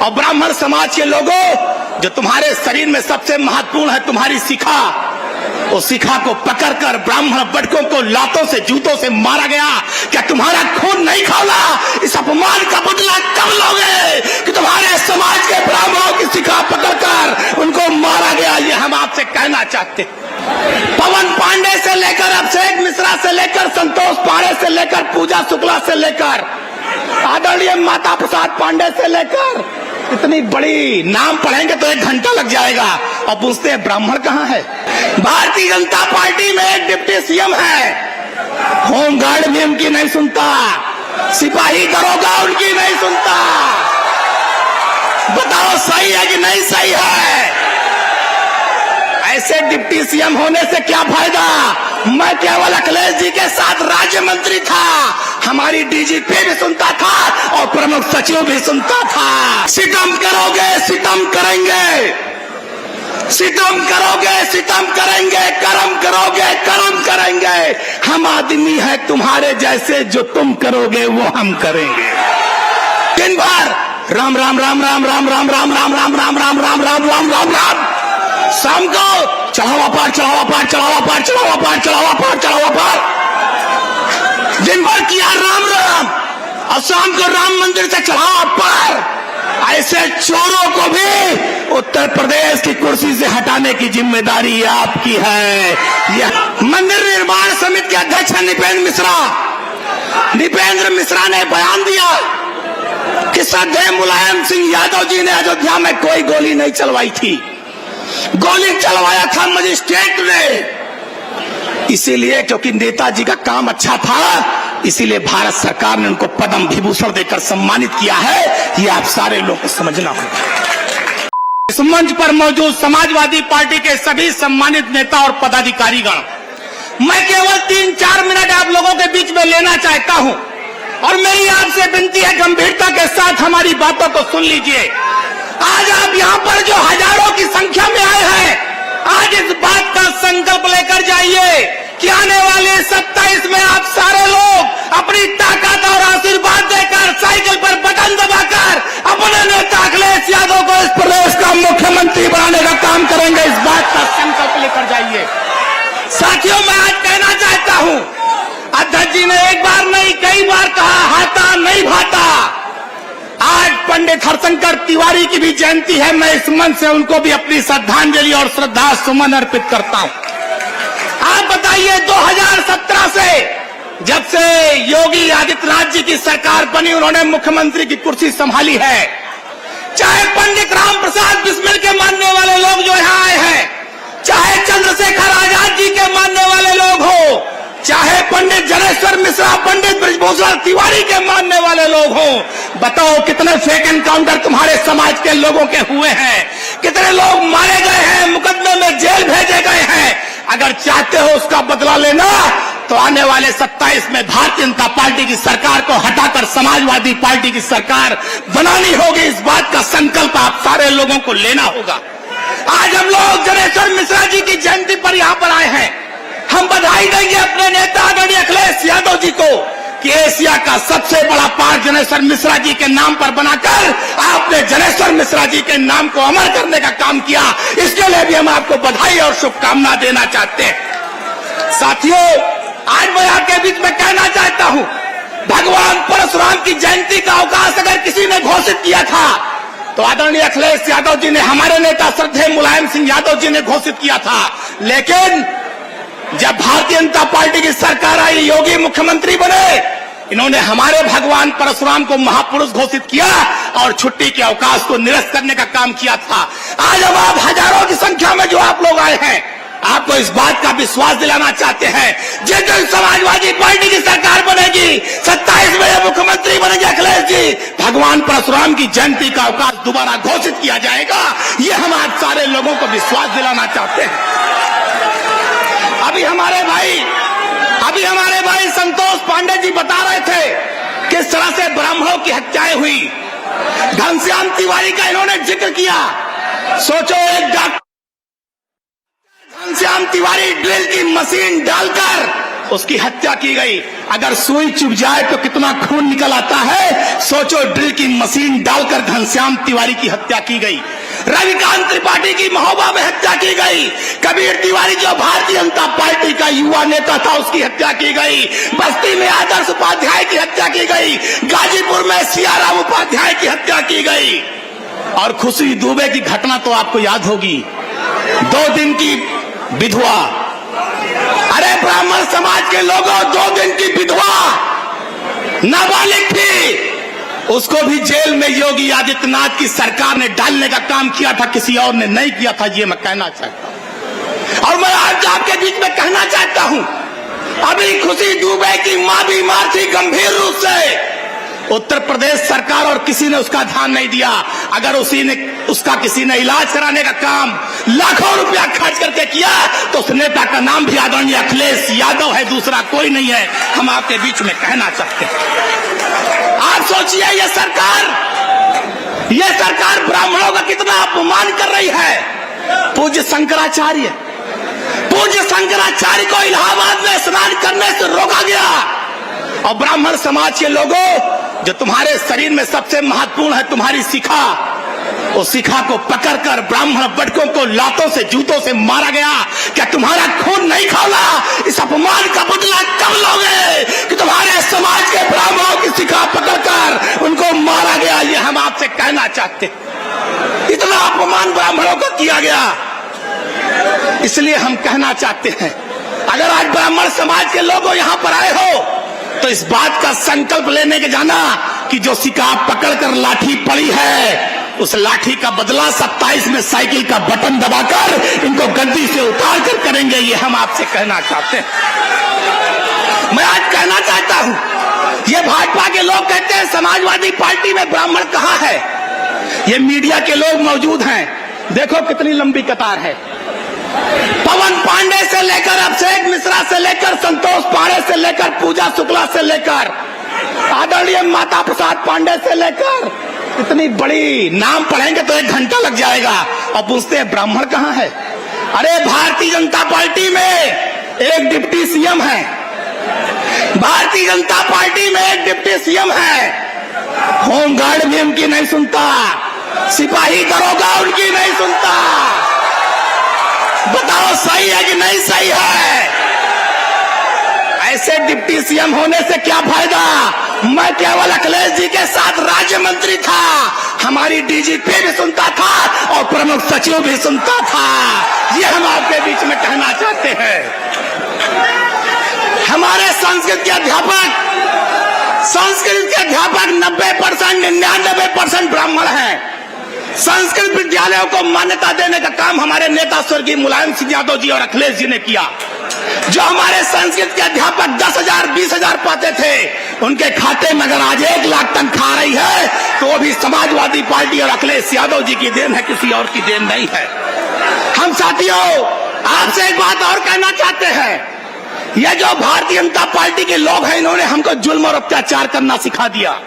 और ब्राह्मण समाज के लोगों, जो तुम्हारे शरीर में सबसे महत्वपूर्ण है तुम्हारी शिखा, उस शिखा को पकड़कर ब्राह्मण बटकों को लातों से जूतों से मारा गया। क्या तुम्हारा खून नहीं खौला? इस अपमान का बदला कब लोगे कि तुम्हारे समाज के ब्राह्मणों की शिखा पकड़कर उनको मारा गया? ये हम आपसे कहना चाहते हैं। पवन पांडे से लेकर अभिषेक मिश्रा से लेकर संतोष पांडे से लेकर पूजा शुक्ला से लेकर आदरणीय माता प्रसाद पांडे से लेकर इतनी बड़ी नाम पढ़ेंगे तो 1 घंटा लग जाएगा। और पूछते हैं ब्राह्मण कहाँ है? भारतीय जनता पार्टी में एक डिप्टी सीएम है, होमगार्ड भी उनकी नहीं सुनता, सिपाही दरोगा उनकी नहीं सुनता। बताओ सही है कि नहीं सही है? ऐसे डिप्टी सीएम होने से क्या फायदा? मैं केवल अखिलेश जी के साथ राज्य मंत्री था, हमारी डीजीपी भी सुनता था और प्रमुख सचिव भी सुनता था। सितम करोगे, सितम करेंगे, सितम करोगे, सितम करेंगे, कर्म करोगे, कर्म करेंगे। हम आदमी है तुम्हारे जैसे, जो तुम करोगे वो हम करेंगे। दिन भर राम राम राम राम राम राम राम राम राम राम राम राम राम राम राम राम, शाम को चढ़ावा पार, चढ़ावा पार, चढ़ावा पार, चढ़ावा पार, चढ़ावा पार, चढ़ावा पार। दिन भर किया राम राम और शाम को राम मंदिर से चढ़ावा पार। ऐसे चोरों को भी उत्तर प्रदेश की कुर्सी से हटाने की जिम्मेदारी आपकी है। यह मंदिर निर्माण समिति के अध्यक्ष है नृपेंद्र मिश्रा। नृपेंद्र मिश्रा ने बयान दिया कि श्रद्धेय मुलायम सिंह यादव जी ने अयोध्या में कोई गोली नहीं चलवाई थी, गोली चलवाया था मजिस्ट्रेट ने। इसीलिए क्योंकि नेताजी का काम अच्छा था, इसीलिए भारत सरकार ने उनको पद्म विभूषण देकर सम्मानित किया है। ये आप सारे लोगों को समझना होगा। इस मंच पर मौजूद समाजवादी पार्टी के सभी सम्मानित नेता और पदाधिकारीगण, मैं केवल 3-4 मिनट आप लोगों के बीच में लेना चाहता हूं और मेरी आपसे विनती है, गंभीरता के साथ हमारी बातों को सुन लीजिए। आज आप यहाँ पर जो हजारों की संख्या में आए हैं, आज इस बात का संकल्प लेकर जाइए कि आने वाले 27 में आप सारे लोग अपनी ताकत और आशीर्वाद देकर, साइकिल पर बटन दबाकर अपने नेता अखिलेश यादव को इस प्रदेश का मुख्यमंत्री बनाने का काम करेंगे। इस बात का संकल्प लेकर जाइए। साथियों, मैं आज कहना चाहता हूं, अध्यक्ष जी ने एक बार नहीं कई बार कहा, हाथा नहीं भाता। आज पंडित हरशंकर तिवारी की भी जयंती है। मैं इस मंच से उनको भी अपनी श्रद्धांजलि और श्रद्धा सुमन अर्पित करता हूं। आप बताइए, 2017 से जब से योगी आदित्यनाथ जी की सरकार बनी, उन्होंने मुख्यमंत्री की कुर्सी संभाली है। चाहे पंडित राम प्रसाद बिस्मिल के मानने वाले लोग जो यहाँ आए हैं, चाहे चंद्रशेखर आजाद जी के मानने वाले लोग हो, चाहे पंडित जनेश्वर मिश्रा, पंडित ब्रजभूषण तिवारी के मानने वाले लोग हों, बताओ कितने फेक एनकाउंटर तुम्हारे समाज के लोगों के हुए हैं? कितने लोग मारे गए हैं, मुकदमे में जेल भेजे गए हैं? अगर चाहते हो उसका बदला लेना, तो आने वाले 27 में भारतीय जनता पार्टी की सरकार को हटाकर समाजवादी पार्टी की सरकार बनानी होगी। इस बात का संकल्प आप सारे लोगों को लेना होगा। आज हम लोग जनेश्वर मिश्रा जी की जयंती पर यहाँ पर आए हैं। हम बधाई देंगे अपने नेता आदरणीय अखिलेश यादव जी को कि एशिया का सबसे बड़ा पार्क जनेश्वर मिश्रा जी के नाम पर बनाकर आपने जनेश्वर मिश्रा जी के नाम को अमर करने का काम किया। इसके लिए भी हम आपको बधाई और शुभकामना देना चाहते हैं। साथियों, आज मैं आपके बीच में कहना चाहता हूं, भगवान परशुराम की जयंती का अवकाश अगर किसी ने घोषित किया था तो आदरणीय अखिलेश यादव जी ने, हमारे नेता श्रद्धेय मुलायम सिंह यादव जी ने घोषित किया था। लेकिन जब भारतीय जनता पार्टी की सरकार आई, योगी मुख्यमंत्री बने, इन्होंने हमारे भगवान परशुराम को महापुरुष घोषित किया और छुट्टी के अवकाश को निरस्त करने का काम किया था। आज अब आप हजारों की संख्या में जो आप लोग आए हैं, आपको इस बात का विश्वास दिलाना चाहते हैं, जिस दिन समाजवादी पार्टी की सरकार बनेगी, 27 में मुख्यमंत्री बनेंगे अखिलेश जी, भगवान परशुराम की जयंती का अवकाश दोबारा घोषित किया जाएगा। ये हम आप सारे लोगों को विश्वास दिलाना चाहते हैं। अभी हमारे भाई संतोष पांडे जी बता रहे थे किस तरह से ब्राह्मणों की हत्याएं हुई। घनश्याम तिवारी का इन्होंने जिक्र किया। सोचो, एक डॉक्टर घनश्याम तिवारी ड्रिल की मशीन डालकर उसकी हत्या की गई। अगर सुई चुभ जाए तो कितना खून निकल आता है, सोचो। ड्रिल की मशीन डालकर घनश्याम तिवारी की हत्या की गई। रविकांत त्रिपाठी की महोबा में हत्या की गई। कबीर तिवारी जो भारतीय जनता पार्टी का युवा नेता था, उसकी हत्या की गई। बस्ती में आदर्श उपाध्याय की हत्या की गई। गाजीपुर में सियाराम उपाध्याय की हत्या की गई। और खुशी दुबे की घटना तो आपको याद होगी, 2 दिन की विधवा। अरे ब्राह्मण समाज के लोगों, 2 दिन की विधवा नाबालिग थी, उसको भी जेल में योगी आदित्यनाथ की सरकार ने डालने का काम किया था, किसी और ने नहीं किया था। ये मैं कहना चाहता हूं। और मैं आज आपके बीच में कहना चाहता हूं, अभी खुशी दुबे की मां बीमार थी गंभीर रूप से। उत्तर प्रदेश सरकार और किसी ने उसका ध्यान नहीं दिया। अगर उसका किसी ने इलाज कराने का काम लाखों रुपया खर्च करके किया तो उस नेता का नाम भी आदरणीय अखिलेश यादव है, दूसरा कोई नहीं है। हम आपके बीच में कहना चाहते हैं, आप सोचिए ये सरकार ब्राह्मणों का कितना अपमान कर रही है। पूज्य शंकराचार्य को इलाहाबाद में स्नान करने से रोका गया। और ब्राह्मण समाज के लोगों, जो तुम्हारे शरीर में सबसे महत्वपूर्ण है तुम्हारी शिखा, उस शिखा को पकड़कर ब्राह्मण बटकों को लातों से जूतों से मारा गया। क्या तुम्हारा खून नहीं खौला? इस अपमान का बदला कब लोगे कि तुम्हारे समाज के ब्राह्मणों की शिखा पकड़कर उनको मारा गया? ये हम आपसे कहना चाहते हैं। इतना अपमान ब्राह्मणों का किया गया। इसलिए हम कहना चाहते हैं, अगर आज ब्राह्मण समाज के लोग यहां पर आए हो तो इस बात का संकल्प लेने के जाना कि जो शिकाब पकड़कर लाठी पड़ी है, उस लाठी का बदला 27 में साइकिल का बटन दबाकर इनको गद्दी से उतार कर करेंगे। ये हम आपसे कहना चाहते हैं। मैं आज कहना चाहता हूं, ये भाजपा के लोग कहते हैं समाजवादी पार्टी में ब्राह्मण कहां है। ये मीडिया के लोग मौजूद हैं, देखो कितनी लंबी कतार है। पवन पांडे से लेकर अभिषेक मिश्रा से लेकर संतोष पांडे से लेकर पूजा शुक्ला से लेकर आदरणीय माता प्रसाद पांडे से लेकर, इतनी बड़ी नाम पढ़ेंगे तो 1 घंटा लग जाएगा। और पूछते हैं ब्राह्मण कहां है। अरे भारतीय जनता पार्टी में एक डिप्टी सीएम है, भारतीय जनता पार्टी में एक डिप्टी सीएम है। होमगार्ड भी उनकी नहीं सुनता, सिपाही दरोगा उनकी नहीं सुनता। बताओ सही है कि नहीं सही है? ऐसे डिप्टी सीएम होने से क्या फायदा? मैं केवल अखिलेश जी के साथ राज्य मंत्री था, हमारी डीजीपी भी सुनता था और प्रमुख सचिव भी सुनता था। ये हम आपके बीच में कहना चाहते हैं। हमारे संस्कृत के अध्यापक 90% 99% ब्राह्मण हैं। संस्कृत विद्यालयों को मान्यता देने का काम हमारे नेता स्वर्गीय मुलायम सिंह यादव जी और अखिलेश जी ने किया। जो हमारे संस्कृत के अध्यापक 10,000 20,000 पाते थे, उनके खाते में अगर आज 1 लाख तनख्वाह आ रही है तो वो भी समाजवादी पार्टी और अखिलेश यादव जी की देन है, किसी और की देन नहीं है। हम साथियों आपसे एक बात और कहना चाहते हैं, ये जो भारतीय जनता पार्टी के लोग हैं, इन्होंने हमको जुल्म और अत्याचार करना सिखा दिया।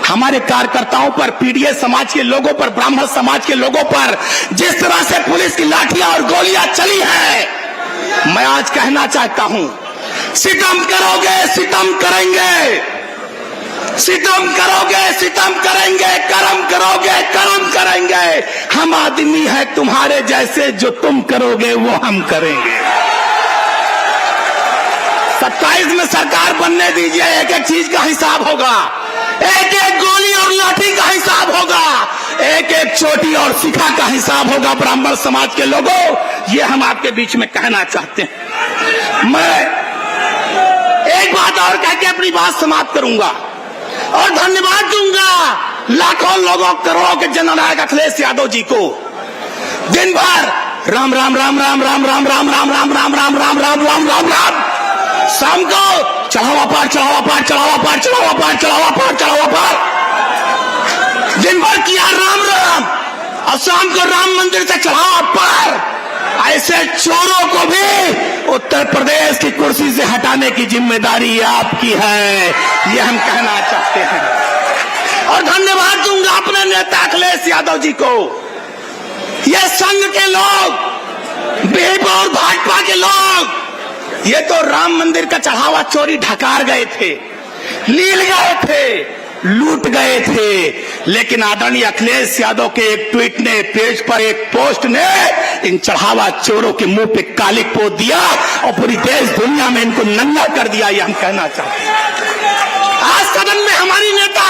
हमारे कार्यकर्ताओं पर, पीडीए समाज के लोगों पर, ब्राह्मण समाज के लोगों पर जिस तरह से पुलिस की लाठियां और गोलियां चली है, मैं आज कहना चाहता हूं, सितम करोगे सितम करेंगे, सितम करोगे सितम करेंगे, कर्म करोगे कर्म करेंगे। हम आदमी है तुम्हारे जैसे, जो तुम करोगे वो हम करेंगे। 27 में सरकार बनने दीजिए, एक एक चीज का हिसाब होगा, एक एक गोली और लाठी का हिसाब होगा, एक एक चोटी और शिखा का हिसाब होगा। ब्राह्मण समाज के लोगों, ये हम आपके बीच में कहना चाहते हैं। मैं एक बात और कह के अपनी बात समाप्त करूंगा और धन्यवाद दूंगा लाखों लोगों, करोड़ों के जननायक अखिलेश यादव जी को। दिन भर राम राम राम राम राम राम राम राम राम राम राम राम राम राम राम राम, शाम को चढ़ावा पार चढ़ावा पार चढ़ावा पार चढ़ावा पार चढ़ावा पार चढ़ावा पार, दिन भर किया राम राम और शाम को राम मंदिर से चढ़ावा पार। ऐसे चोरों को भी उत्तर प्रदेश की कुर्सी से हटाने की जिम्मेदारी आपकी है, ये हम कहना चाहते हैं। और धन्यवाद दूंगा अपने नेता अखिलेश यादव जी को। ये संघ के लोग, बीजेपी और भाजपा के लोग ये तो राम मंदिर का चढ़ावा चोरी ढकार गए थे, लील गए थे, लूट गए थे, लेकिन आदरणीय अखिलेश यादव के एक ट्वीट ने, पेज पर एक पोस्ट ने इन चढ़ावा चोरों के मुंह पे कालिक पोत दिया और पूरी देश दुनिया में इनको नंगा कर दिया। ये हम कहना चाहते हैं। आज सदन में हमारी नेता,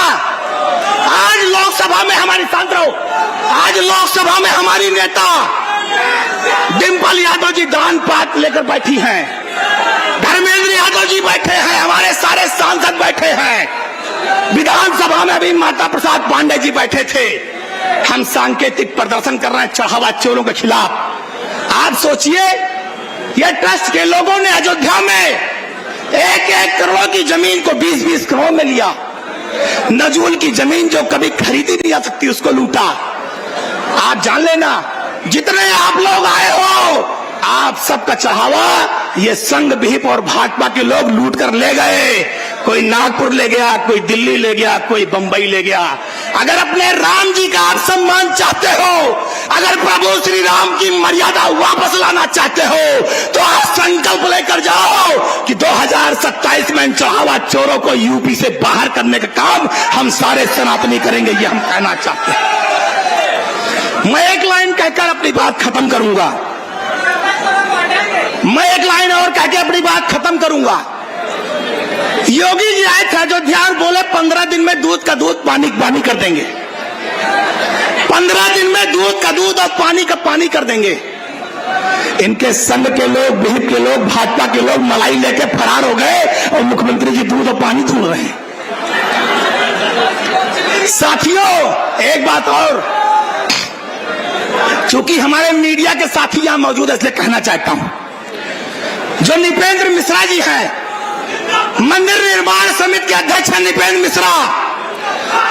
आज लोकसभा में हमारी, शांत रहो, आज लोकसभा में हमारी नेता डिंपल यादव जी दान पात्र लेकर बैठी हैं, धर्मेंद्र यादव जी बैठे हैं, हमारे सारे सांसद बैठे हैं, विधानसभा में भी माता प्रसाद पांडे जी बैठे थे। हम सांकेतिक प्रदर्शन कर रहे हैं चढ़ावा चोरों के खिलाफ। आप सोचिए, ये ट्रस्ट के लोगों ने अयोध्या में 1-1 करोड़ की जमीन को 20-20 करोड़ में लिया। नजूल की जमीन जो कभी खरीदी नहीं जा सकती उसको लूटा। आप जान लेना, जितने आप लोग आए हो, आप सबका चढ़ावा ये संघ विहिप और भाजपा के लोग लूट कर ले गए। कोई नागपुर ले गया, कोई दिल्ली ले गया, कोई बंबई ले गया। अगर अपने राम जी का आप सम्मान चाहते हो, अगर प्रभु श्री राम की मर्यादा वापस लाना चाहते हो, तो आप संकल्प लेकर जाओ कि 2027 में इन चढ़ावा चोरों को यूपी से बाहर करने का काम हम सारे सनातनी करेंगे। ये हम कहना चाहते हैं। मैं एक लाइन कहकर अपनी बात खत्म करूंगा। मैं एक लाइन और कहकर अपनी बात खत्म करूंगा। योगी जी आए थे अयोध्या और बोले 15 दिन में दूध का दूध, पानी का पानी कर देंगे। 15 दिन में दूध का दूध और पानी का पानी कर देंगे। इनके संघ के लोग, विहिप के लोग, भाजपा के लोग मलाई लेके फरार हो गए और मुख्यमंत्री जी दूध और पानी ढूंढ रहे हैं। साथियों, एक बात और, चूंकि हमारे मीडिया के साथी यहां मौजूद है इसलिए कहना चाहता हूं, जो नृपेंद्र मिश्रा जी हैं, मंदिर निर्माण समिति के अध्यक्ष हैं नृपेंद्र मिश्रा।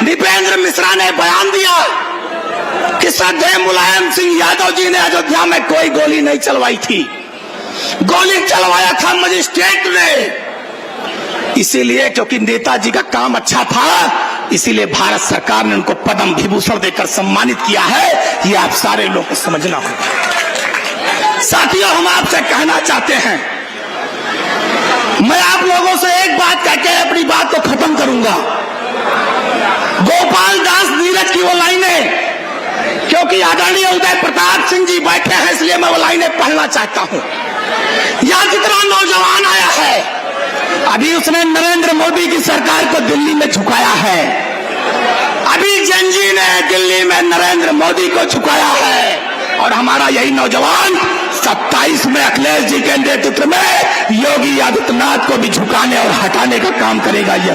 नृपेंद्र मिश्रा ने बयान दिया कि श्रद्धेय मुलायम सिंह यादव जी ने अयोध्या में कोई गोली नहीं चलवाई थी, गोली चलवाया था मजिस्ट्रेट ने। इसीलिए क्योंकि नेताजी का काम अच्छा था, इसीलिए भारत सरकार ने उनको पद्म विभूषण देकर सम्मानित किया है। ये आप सारे लोगों को समझना होगा। साथियों, हम आपसे कहना चाहते हैं, मैं आप लोगों से एक बात कहकर अपनी बात को खत्म करूंगा। गोपाल दास नीरज की वो लाइनें, क्योंकि आदरणीय उदय प्रताप सिंह जी बैठे हैं इसलिए मैं वो लाइनें पढ़ना चाहता हूं। यहां कितना नौजवान आया है, अभी उसने नरेंद्र मोदी की सरकार को दिल्ली में झुकाया है। अभी जनजी ने दिल्ली में नरेंद्र मोदी को झुकाया है और हमारा यही नौजवान 27 में अखिलेश जी के नेतृत्व में योगी आदित्यनाथ को भी झुकाने और हटाने का काम करेगा। ये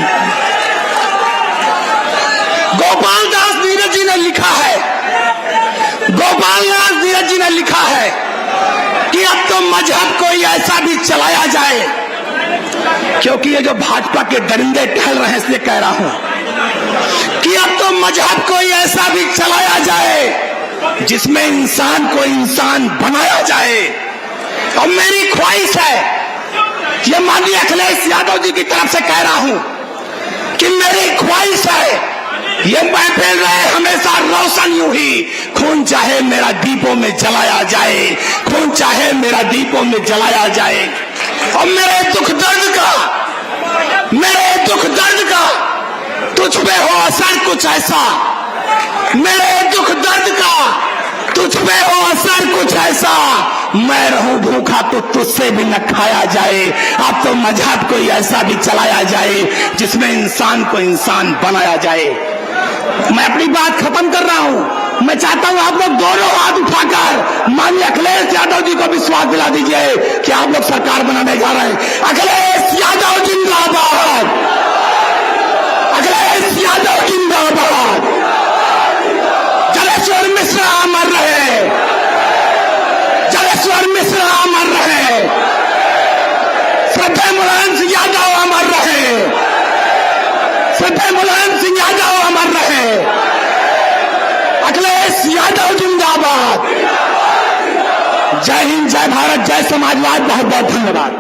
गोपाल दास नीरज जी ने लिखा है, गोपाल दास नीरज जी ने लिखा है कि अब तो मजहब कोई ऐसा भी चलाया जाए, क्योंकि ये जो भाजपा के दरिंदे टहल रहे हैं इसलिए कह रहा हूं कि अब तो मजहब कोई ऐसा भी चलाया जाए जिसमें इंसान को इंसान बनाया जाए। और मेरी ख्वाहिश है, ये माननीय अखिलेश यादव जी की तरफ से कह रहा हूं कि मेरी ख्वाहिश है, ये महफिल रहे हमेशा रोशन यूं ही, खून चाहे मेरा दीपों में जलाया जाए, खून चाहे मेरा दीपों में जलाया जाए। और मेरे दुख दर्द का तुझ पे हो असर कुछ ऐसा, मेरे दुख दर्द का तुझ पे हो असर कुछ ऐसा, मैं रहूं भूखा तो तुझसे भी न खाया जाए। अब तो मजहब कोई ऐसा भी चलाया जाए जिसमें इंसान को इंसान बनाया जाए। मैं अपनी बात खत्म कर रहा हूं। मैं चाहता हूं आप लोग दोनों हाथ उठाकर माननीय अखिलेश यादव जी को विश्वास दिला दीजिए कि आप लोग सरकार बनाने जा रहे हैं। अखिलेश यादव जिंदाबाद, अखिलेश यादव जिंदाबाद, जलेश्वर मिश्रा अमर रहे, जलेश्वर मिश्रा अमर रहे, श्रद्धेय मुलायम सिंह यादव अमर रहे, श्रद्धेय मुलायम सिंह यादव अमर रहे, अखिलेश यादव जिंदाबाद। जय हिंद, जय भारत, जय समाजवाद। बहुत बहुत धन्यवाद।